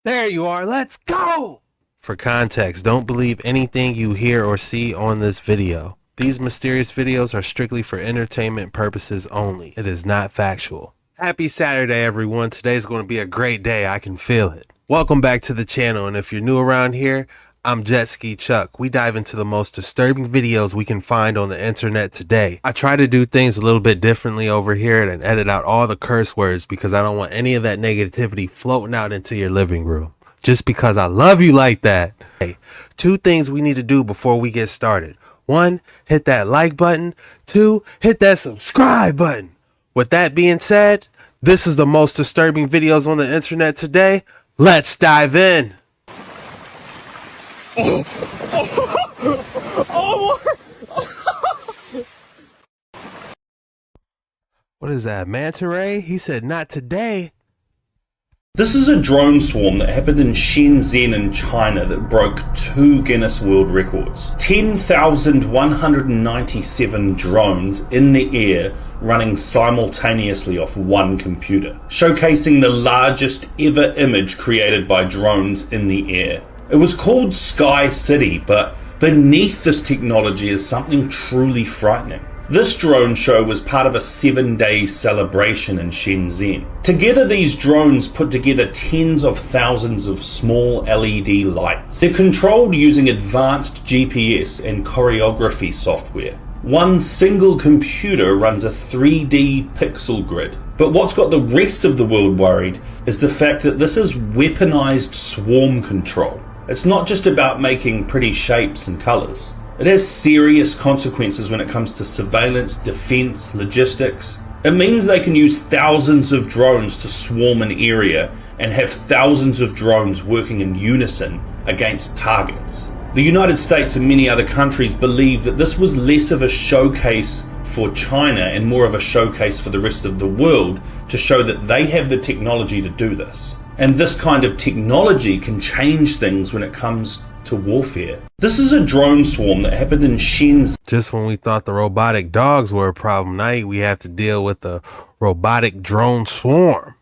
There you are, let's go! For context, don't believe anything you hear or see on this video. These mysterious videos are strictly for entertainment purposes only. It is not factual. Happy Saturday, everyone. Today's going to be a great day. I can feel it. Welcome back to the channel, and if you're new around here, I'm Jet Ski Chuck. We dive into the most disturbing videos we can find on the internet today. I try to do things a little bit differently over here and edit out all the curse words because I don't want any of that negativity floating out into your living room. Just because I love you like that. Hey, two things we need to do before we get started. One, hit that like button. Two, hit that subscribe button. With that being said, this is the most disturbing videos on the internet today. Let's dive in. What is that, manta ray? He said not today. This is a drone swarm that happened in Shenzhen in China that broke 2 Guinness World Records. 10,197 drones in the air running simultaneously off one computer, showcasing the largest ever image created by drones in the air. It was called Sky City, but beneath this technology is something truly frightening. This drone show was part of a 7-day celebration in Shenzhen. Together, these drones put together tens of thousands of small LED lights. They're controlled using advanced GPS and choreography software. One single computer runs a 3D pixel grid. But what's got the rest of the world worried is the fact that this is weaponized swarm control. It's not just about making pretty shapes and colors. It has serious consequences when it comes to surveillance, defense, logistics. It means they can use thousands of drones to swarm an area and have thousands of drones working in unison against targets. The United States and many other countries believe that this was less of a showcase for China and more of a showcase for the rest of the world to show that they have the technology to do this. And this kind of technology can change things when it comes to warfare. This is a drone swarm that happened in Shenzhen. Just when we thought the robotic dogs were a problem, now we have to deal with the robotic drone swarm.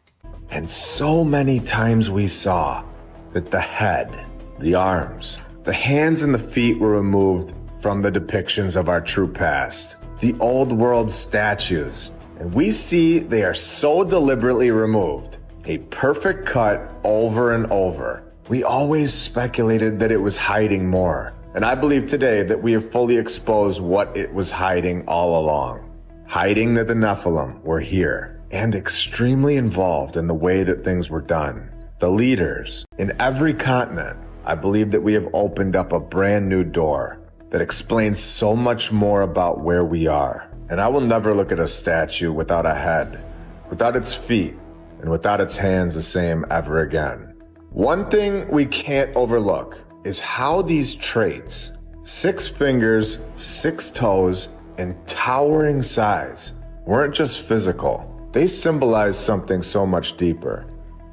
And so many times we saw that the head, the arms, the hands and the feet were removed from the depictions of our true past, the old world statues. And we see they are so deliberately removed, a perfect cut over and over. We always speculated that it was hiding more, and I believe today that we have fully exposed what it was hiding all along. Hiding that the Nephilim were here and extremely involved in the way that things were done. The leaders in every continent, I believe that we have opened up a brand new door that explains so much more about where we are. And I will never look at a statue without a head, without its feet, and without its hands the same ever again. One thing we can't overlook is how these traits, 6 fingers, 6 toes, and towering size, weren't just physical. They symbolize something so much deeper.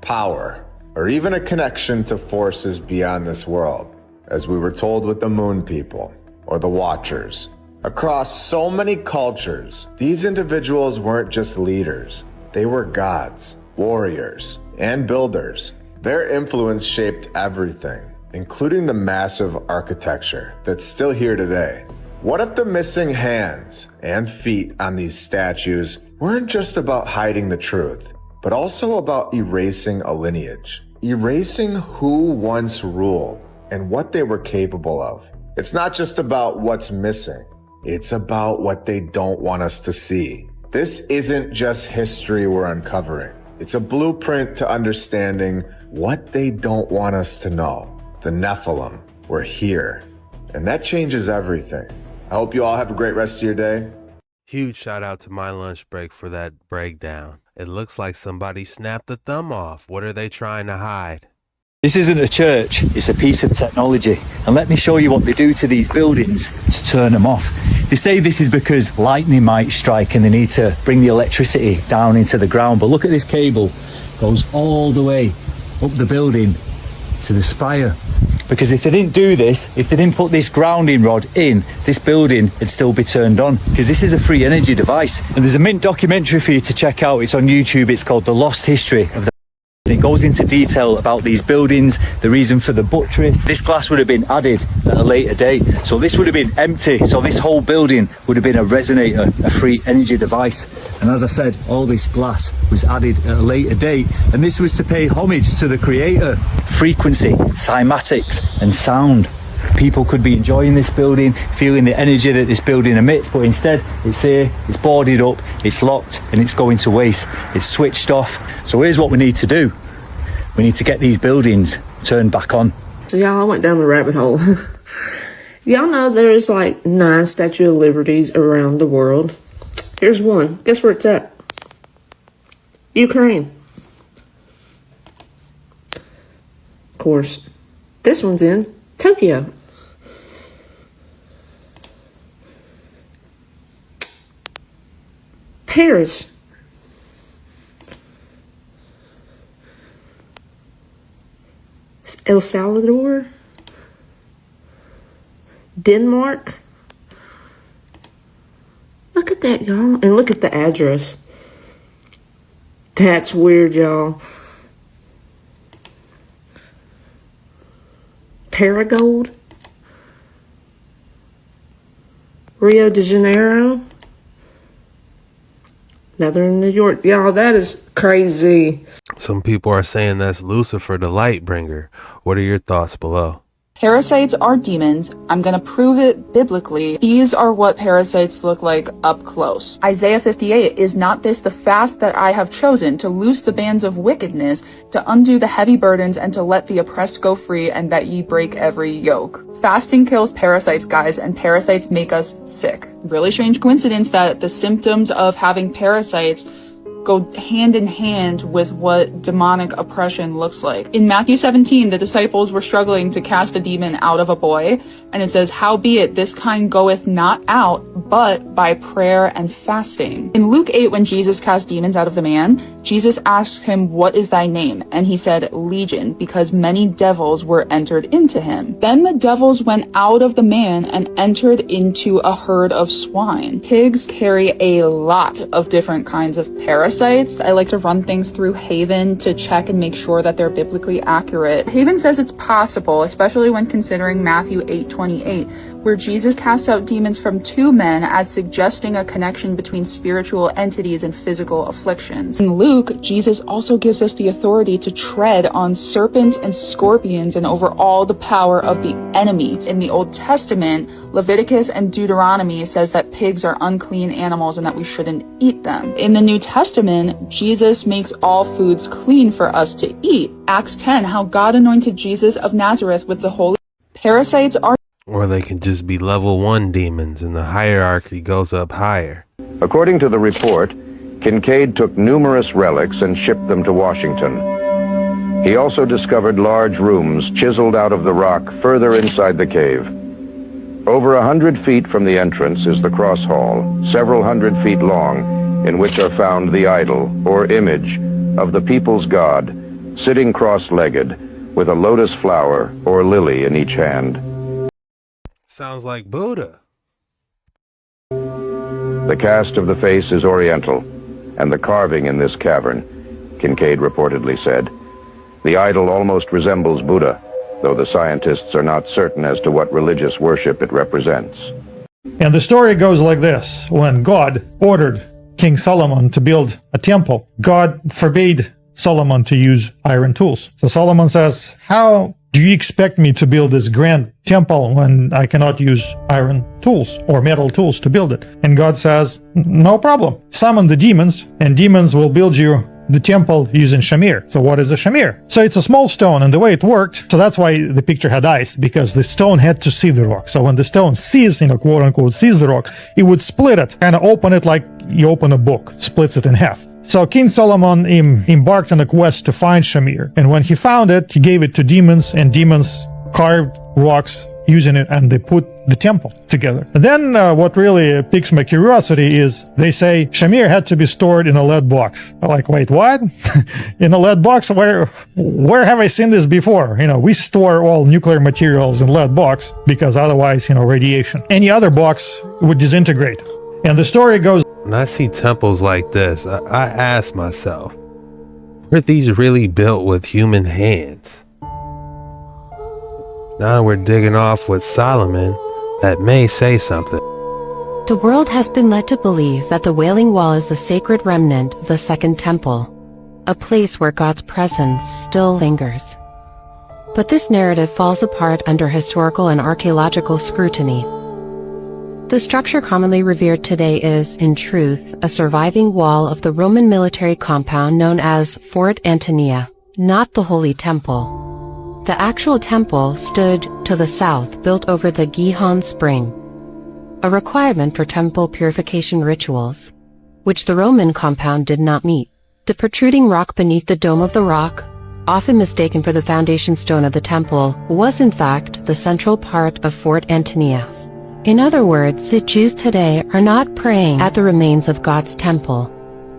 Power, or even a connection to forces beyond this world, as we were told with the Moon People, or the Watchers. Across so many cultures, these individuals weren't just leaders. They were gods, warriors, and builders. Their influence shaped everything, including the massive architecture that's still here today. What if the missing hands and feet on these statues weren't just about hiding the truth, but also about erasing a lineage, erasing who once ruled and what they were capable of? It's not just about what's missing, it's about what they don't want us to see. This isn't just history we're uncovering. It's a blueprint to understanding what they don't want us to know. The Nephilim were here, and that changes everything. I hope you all have a great rest of your day. Huge shout out to my lunch break for that breakdown. It looks like somebody snapped the thumb off. What are they trying to hide? This isn't a church, it's a piece of technology. And let me show you what they do to these buildings to turn them off. They say this is because lightning might strike and they need to bring the electricity down into the ground. But look at this cable, goes all the way up the building to the spire. Because if they didn't do this, if they didn't put this grounding rod in, this building would still be turned on. Because this is a free energy device. And there's a mint documentary for you to check out. It's on YouTube. It's called The Lost History of the It goes into detail about these buildings, the reason for the buttress. This glass would have been added at a later date. So this would have been empty. So this whole building would have been a resonator, a free energy device. And as I said, all this glass was added at a later date. And this was to pay homage to the creator. Frequency, cymatics, and sound. People could be enjoying this building, feeling the energy that this building emits, but instead it's here, it's boarded up, it's locked, and it's going to waste. It's switched off. So here's what we need to do. We need to get these buildings turned back on. So y'all, I went down the rabbit hole. Y'all know there's like 9 Statue of Liberties around the world. Here's one. Guess where it's at? Ukraine. Of course, this one's in Tokyo. Paris. El Salvador. Denmark. Look at that, y'all. And look at the address. That's weird, y'all. Paragold. Rio de Janeiro. Northern New York. Y'all, that is crazy. Some people are saying that's Lucifer, the light bringer. What are your thoughts below? Parasites are demons. I'm gonna prove it biblically. These are what parasites look like up close. Isaiah 58, is not this the fast that I have chosen, to loose the bands of wickedness, to undo the heavy burdens, and to let the oppressed go free, and that ye break every yoke. Fasting kills parasites, guys, and parasites make us sick. Really strange coincidence that the symptoms of having parasites go hand in hand with what demonic oppression looks like. In Matthew 17, the disciples were struggling to cast a demon out of a boy, and it says, "Howbeit this kind goeth not out, but by prayer and fasting." In Luke 8, when Jesus cast demons out of the man, Jesus asked him, "What is thy name?" And he said, "Legion," because many devils were entered into him. Then the devils went out of the man and entered into a herd of swine. Pigs carry a lot of different kinds of parasites. I like to run things through Haven to check and make sure that they're biblically accurate. Haven says it's possible, especially when considering Matthew 8:28, where Jesus casts out demons from 2 men as suggesting a connection between spiritual entities and physical afflictions. In Luke, Jesus also gives us the authority to tread on serpents and scorpions and over all the power of the enemy. In the Old Testament, Leviticus and Deuteronomy says that pigs are unclean animals and that we shouldn't eat them. In the New Testament, Jesus makes all foods clean for us to eat. Acts 10, how God anointed Jesus of Nazareth with the Holy. Parasites are. Or they can just be level 1 demons and the hierarchy goes up higher. According to the report, Kincaid took numerous relics and shipped them to Washington. He also discovered large rooms chiseled out of the rock further inside the cave. Over 100 feet from the entrance is the cross hall, several hundred feet long, in which are found the idol, or image, of the people's god, sitting cross-legged, with a lotus flower or lily in each hand. Sounds like Buddha. The cast of the face is oriental, and the carving in this cavern, Kincaid reportedly said. The idol almost resembles Buddha, though the scientists are not certain as to what religious worship it represents. And the story goes like this. When God ordered King Solomon to build a temple, God forbade Solomon to use iron tools. So Solomon says, "How do you expect me to build this grand temple when I cannot use iron tools or metal tools to build it?" And God says, "No problem. Summon the demons, and demons will build you the temple using Shamir." So what is a Shamir? So it's a small stone, and the way it worked, so that's why the picture had eyes, because the stone had to see the rock. So when the stone sees, quote unquote, sees the rock, it would split it, kind of open it like you open a book, splits it in half. So King Solomon embarked on a quest to find Shamir, and when he found it, he gave it to demons, and demons carved rocks using it, and they put the temple together. And then what really piques my curiosity is they say Shamir had to be stored in a lead box. I'm like, wait, what? In a lead box? Where have I seen this before? We store all nuclear materials in lead box because otherwise, radiation. Any other box would disintegrate. And the story goes, When I see temples like this, I ask myself, Were these really built with human hands? Now we're digging off with Solomon that may say something. The world has been led to believe that the Wailing Wall is the sacred remnant of the Second Temple, a place where God's presence still lingers. But this narrative falls apart under historical and archaeological scrutiny. The structure commonly revered today is, in truth, a surviving wall of the Roman military compound known as Fort Antonia, not the Holy Temple. The actual temple stood to the south, built over the Gihon Spring, a requirement for temple purification rituals, which the Roman compound did not meet. The protruding rock beneath the dome of the rock, often mistaken for the foundation stone of the temple, was in fact the central part of Fort Antonia. In other words, the Jews today are not praying at the remains of God's temple.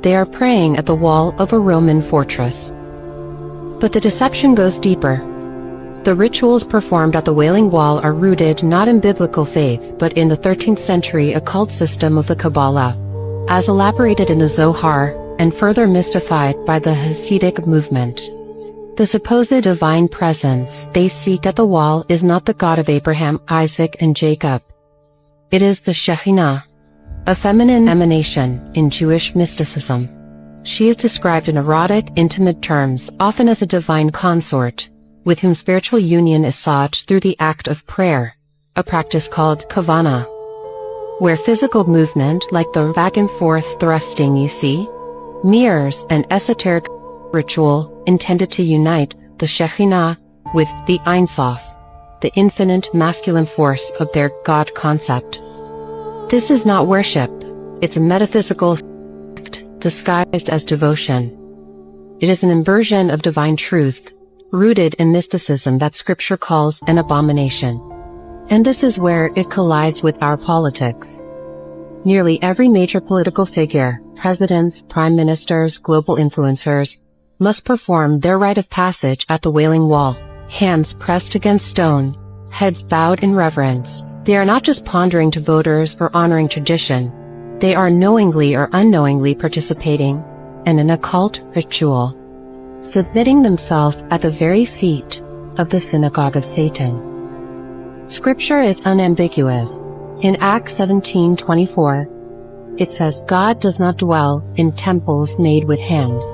They are praying at the wall of a Roman fortress. But the deception goes deeper. The rituals performed at the Wailing Wall are rooted not in biblical faith, but in the 13th century occult system of the Kabbalah, as elaborated in the Zohar and further mystified by the Hasidic movement. The supposed divine presence they seek at the wall is not the God of Abraham, Isaac, and Jacob. It is the Shekhinah, a feminine emanation in Jewish mysticism. She is described in erotic, intimate terms, often as a divine consort, with whom spiritual union is sought through the act of prayer, a practice called kavana, where physical movement, like the back and forth thrusting you see, mirrors an esoteric ritual intended to unite the Shekhinah with the Ein Sof, the infinite masculine force of their God concept. This is not worship, it's a metaphysical act disguised as devotion. It is an inversion of divine truth, rooted in mysticism that scripture calls an abomination. And this is where it collides with our politics. Nearly every major political figure, presidents, prime ministers, global influencers, must perform their rite of passage at the Wailing Wall, hands pressed against stone, heads bowed in reverence. They are not just pondering to voters or honoring tradition. They are knowingly or unknowingly participating in an occult ritual, submitting themselves at the very seat of the synagogue of Satan. Scripture is unambiguous. In Acts 17:24, it says, God does not dwell in temples made with hands.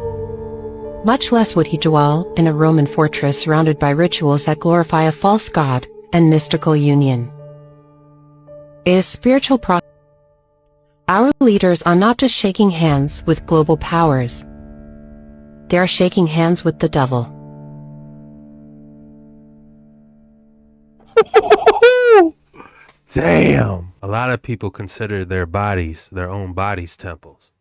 Much less would he dwell in a Roman fortress surrounded by rituals that glorify a false god and mystical union. It is spiritual process. Our leaders are not just shaking hands with global powers. They are shaking hands with the devil. Damn! A lot of people consider their bodies, their own bodies, temples.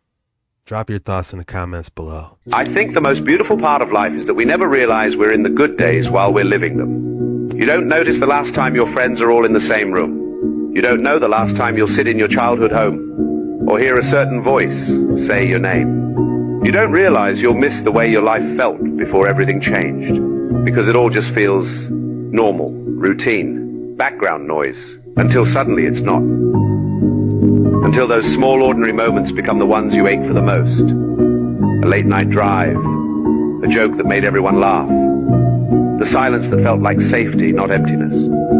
Drop your thoughts in the comments below. I think the most beautiful part of life is that we never realize we're in the good days while we're living them. You don't notice the last time your friends are all in the same room. You don't know the last time you'll sit in your childhood home or hear a certain voice say your name. You don't realize you'll miss the way your life felt before everything changed, because it all just feels normal, routine, background noise, until suddenly it's not. Until those small ordinary moments become the ones you ache for the most. A late night drive, a joke that made everyone laugh, the silence that felt like safety, not emptiness.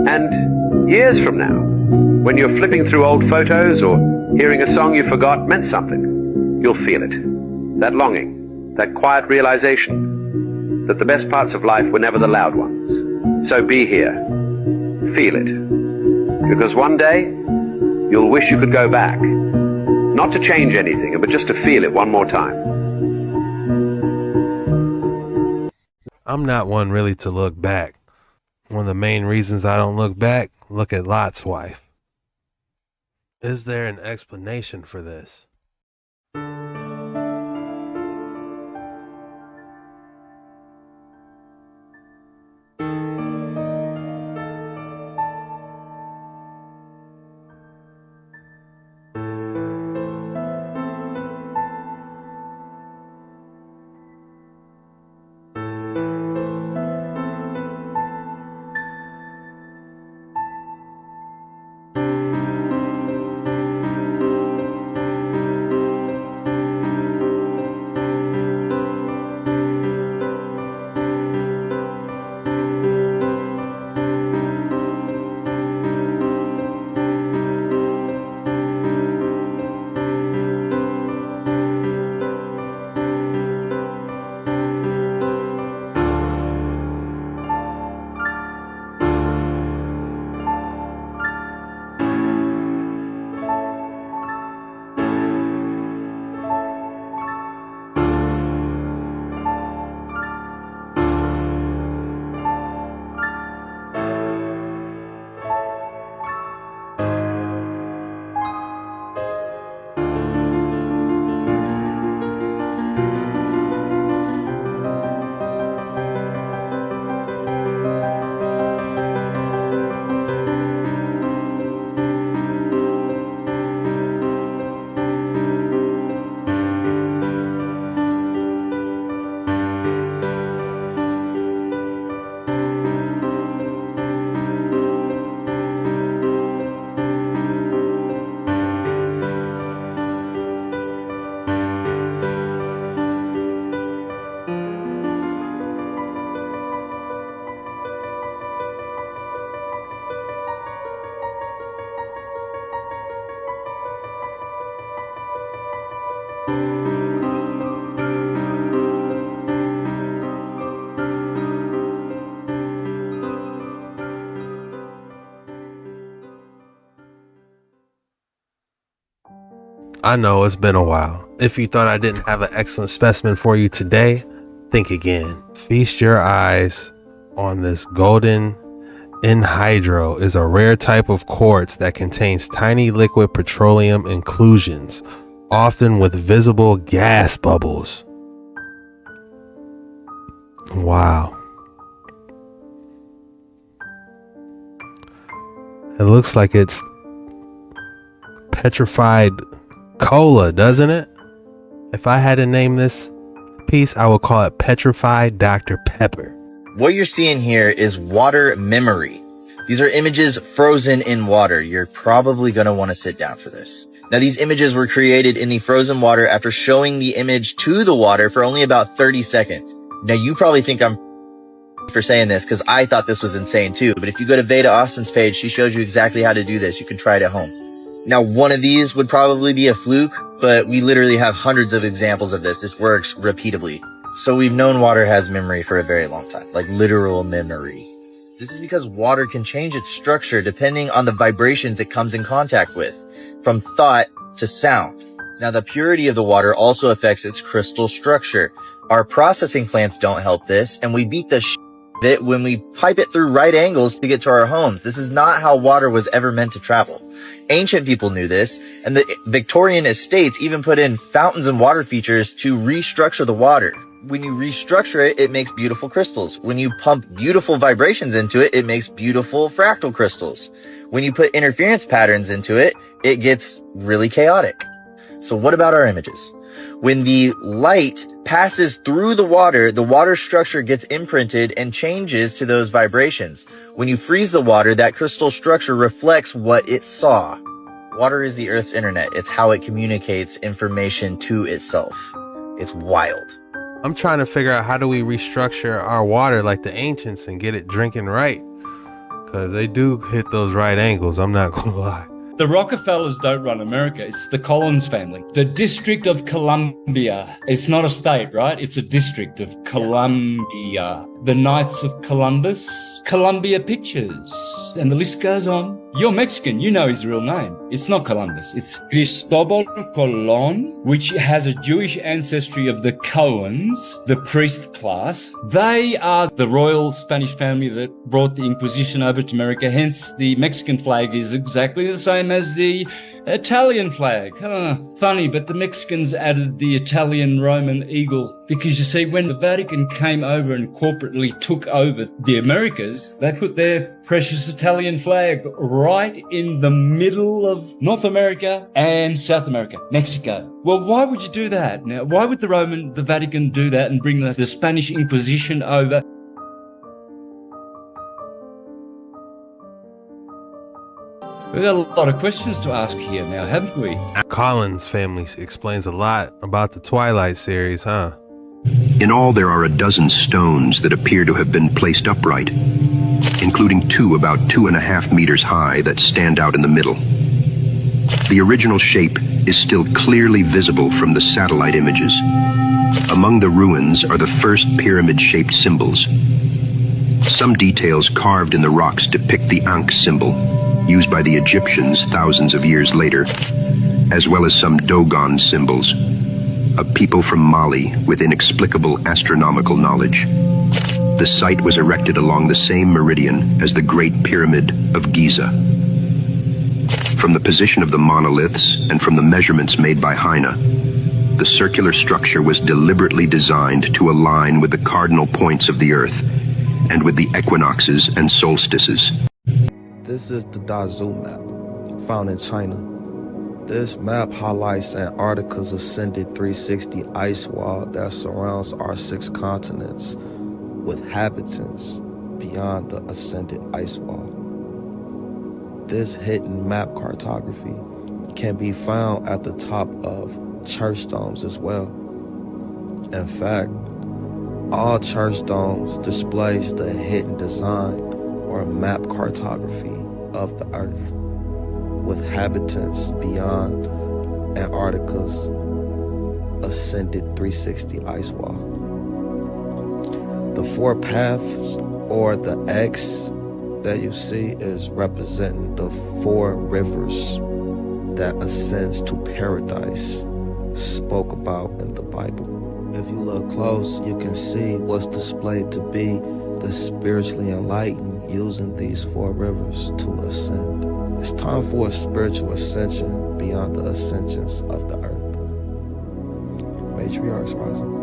And years from now, when you're flipping through old photos or hearing a song you forgot meant something, you'll feel it. That longing, that quiet realization that the best parts of life were never the loud ones. So be here. Feel it. Because one day, you'll wish you could go back. Not to change anything, but just to feel it one more time. I'm not one really to look back. One of the main reasons I don't look back, look at Lot's wife. Is there an explanation for this? I know it's been a while. If you thought I didn't have an excellent specimen for you today, think again. Feast your eyes on this golden anhydro. Is a rare type of quartz that contains tiny liquid petroleum inclusions, often with visible gas bubbles. Wow. It looks like it's petrified cola, doesn't it? If I had to name this piece, I would call it Petrified Dr. Pepper. What you're seeing here is water memory. These are images frozen in water. You're probably going to want to sit down for this. Now, these images were created in the frozen water after showing the image to the water for only about 30 seconds. Now, you probably think I'm for saying this because I thought this was insane too. But if you go to Veda Austin's page, she shows you exactly how to do this. You can try it at home. Now, one of these would probably be a fluke, but we literally have hundreds of examples of this. This works repeatedly. So we've known water has memory for a very long time, like literal memory. This is because water can change its structure depending on the vibrations it comes in contact with, from thought to sound. Now, the purity of the water also affects its crystal structure. Our processing plants don't help this, and we beat the shit of it when we pipe it through right angles to get to our homes. This is not how water was ever meant to travel. Ancient people knew this, and the Victorian estates even put in fountains and water features to restructure the water. When you restructure it, it makes beautiful crystals. When you pump beautiful vibrations into it, it makes beautiful fractal crystals. When you put interference patterns into it, it gets really chaotic. So what about our images? When the light passes through the water structure gets imprinted and changes to those vibrations. When you freeze the water, that crystal structure reflects what it saw. Water is the Earth's internet. It's how it communicates information to itself. It's wild. I'm trying to figure out how do we restructure our water like the ancients and get it drinking right. Because they do hit those right angles, I'm not going to lie. The Rockefellers don't run America. It's the Collins family. The District of Columbia. It's not a state, right? It's a district of Columbia. The Knights of Columbus. Columbia Pictures. And the list goes on. You're Mexican. You know his real name. It's not Columbus. It's Cristobal Colon, which has a Jewish ancestry of the Cohens, the priest class. They are the royal Spanish family that brought the Inquisition over to America. Hence, the Mexican flag is exactly the same as the Italian flag. Funny, but the Mexicans added the Italian Roman eagle because, you see, when the Vatican came over and corporately took over the Americas, they put their precious Italian flag right in the middle of North America and South America, Mexico. Well, why would you do that? Now, why would the Vatican do that and bring the Spanish Inquisition over? We've got a lot of questions to ask here now, haven't we? Collins family explains a lot about the Twilight series, huh? In all, there are a dozen stones that appear to have been placed upright, including two about 2.5 meters high that stand out in the middle. The original shape is still clearly visible from the satellite images. Among the ruins are the first pyramid-shaped symbols. Some details carved in the rocks depict the Ankh symbol, used by the Egyptians thousands of years later, as well as some Dogon symbols, a people from Mali with inexplicable astronomical knowledge. The site was erected along the same meridian as the Great Pyramid of Giza. From the position of the monoliths and from the measurements made by Haina, the circular structure was deliberately designed to align with the cardinal points of the Earth and with the equinoxes and solstices. This is the Daou map, found in China. This map highlights Antarctica's ascended 360 ice wall that surrounds our 6 continents, with habitants beyond the ascended ice wall. This hidden map cartography can be found at the top of church domes as well. In fact, all church domes displays the hidden design or map cartography of the Earth, with habitants beyond Antarctica's ascended 360 ice wall. The 4 paths, or the X that you see, is representing the 4 rivers that ascends to paradise spoke about in the Bible. If you look close, you can see what's displayed to be the spiritually enlightened using these 4 rivers to ascend. It's time for a spiritual ascension beyond the ascensions of the earth. Matriarchs rising.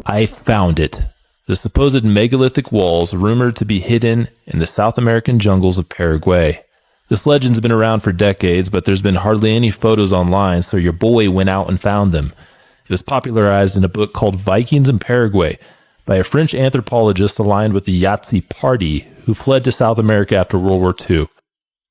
I found it. The supposed megalithic walls rumored to be hidden in the South American jungles of Paraguay. This legend's been around for decades, but there's been hardly any photos online, so your boy went out and found them. It was popularized in a book called Vikings in Paraguay by a French anthropologist aligned with the Yahtzee Party who fled to South America after World War II.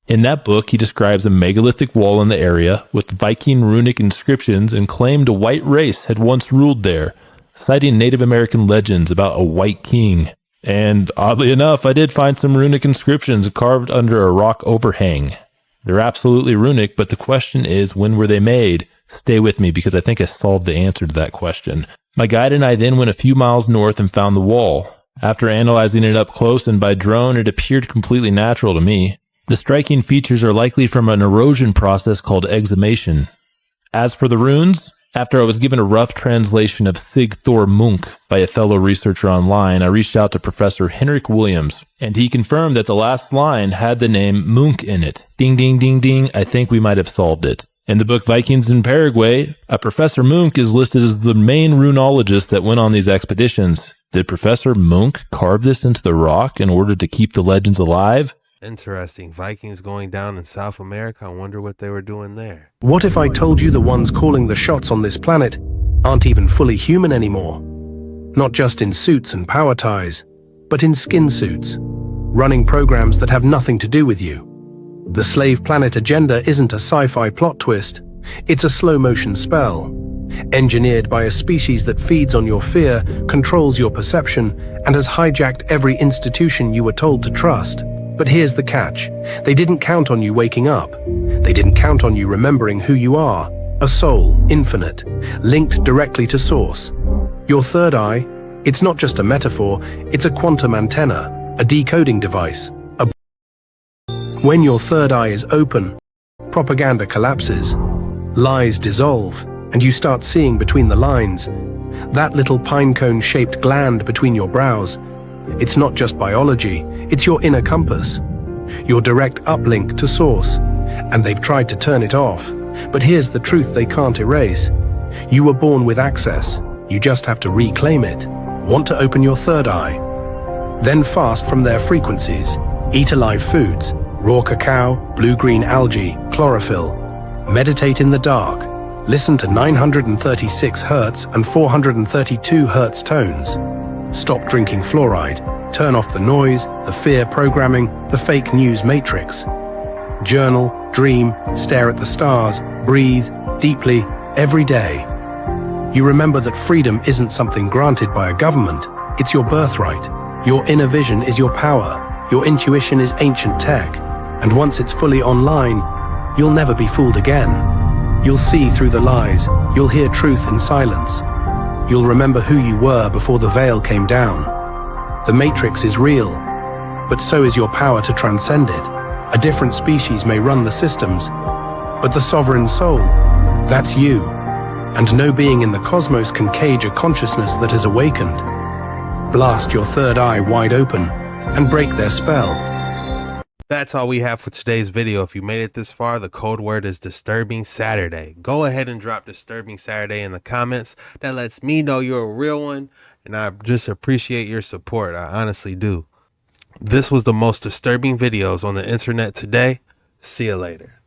In that book, he describes a megalithic wall in the area with Viking runic inscriptions and claimed a white race had once ruled there, citing Native American legends about a white king. And oddly enough, I did find some runic inscriptions carved under a rock overhang. They're absolutely runic, but the question is, when were they made? Stay with me because I think I solved the answer to that question. My guide and I then went a few miles north and found the wall. After analyzing it up close and by drone, it appeared completely natural to me. The striking features are likely from an erosion process called exhumation. As for the runes, after I was given a rough translation of Sigthor Munk by a fellow researcher online, I reached out to Professor Henrik Williams, and he confirmed that the last line had the name Munk in it. Ding, ding, ding, ding, I think we might have solved it. In the book Vikings in Paraguay, a Professor Munk is listed as the main runologist that went on these expeditions. Did Professor Munk carve this into the rock in order to keep the legends alive? Interesting. Vikings going down in South America. I wonder what they were doing there. What if I told you the ones calling the shots on this planet aren't even fully human anymore? Not just in suits and power ties, but in skin suits, running programs that have nothing to do with you. The Slave Planet agenda isn't a sci-fi plot twist. It's a slow-motion spell, engineered by a species that feeds on your fear, controls your perception, and has hijacked every institution you were told to trust. But here's the catch. They didn't count on you waking up. They didn't count on you remembering who you are. A soul, infinite, linked directly to source. Your third eye, it's not just a metaphor, it's a quantum antenna, a decoding device. When your third eye is open, propaganda collapses, lies dissolve, and you start seeing between the lines. That little pinecone-shaped gland between your brows, it's not just biology, it's your inner compass, your direct uplink to source, and they've tried to turn it off. But here's the truth they can't erase. You were born with access, you just have to reclaim it. Want to open your third eye? Then fast from their frequencies. Eat alive foods, raw cacao, blue-green algae, chlorophyll. Meditate in the dark. Listen to 936 Hz and 432 Hz tones. Stop drinking fluoride. Turn off the noise, the fear programming, the fake news matrix. Journal, dream, stare at the stars, breathe deeply every day. You remember that freedom isn't something granted by a government. It's your birthright. Your inner vision is your power. Your intuition is ancient tech. And once it's fully online, you'll never be fooled again. You'll see through the lies. You'll hear truth in silence. You'll remember who you were before the veil came down. The Matrix is real, but so is your power to transcend it. A different species may run the systems, but the sovereign soul, that's you. And no being in the cosmos can cage a consciousness that has awakened. Blast your third eye wide open and break their spell. That's all we have for today's video. If you made it this far, the code word is Disturbing Saturday. Go ahead and drop Disturbing Saturday in the comments. That lets me know you're a real one, and I just appreciate your support. I honestly do. This was the most disturbing videos on the internet today. See you later.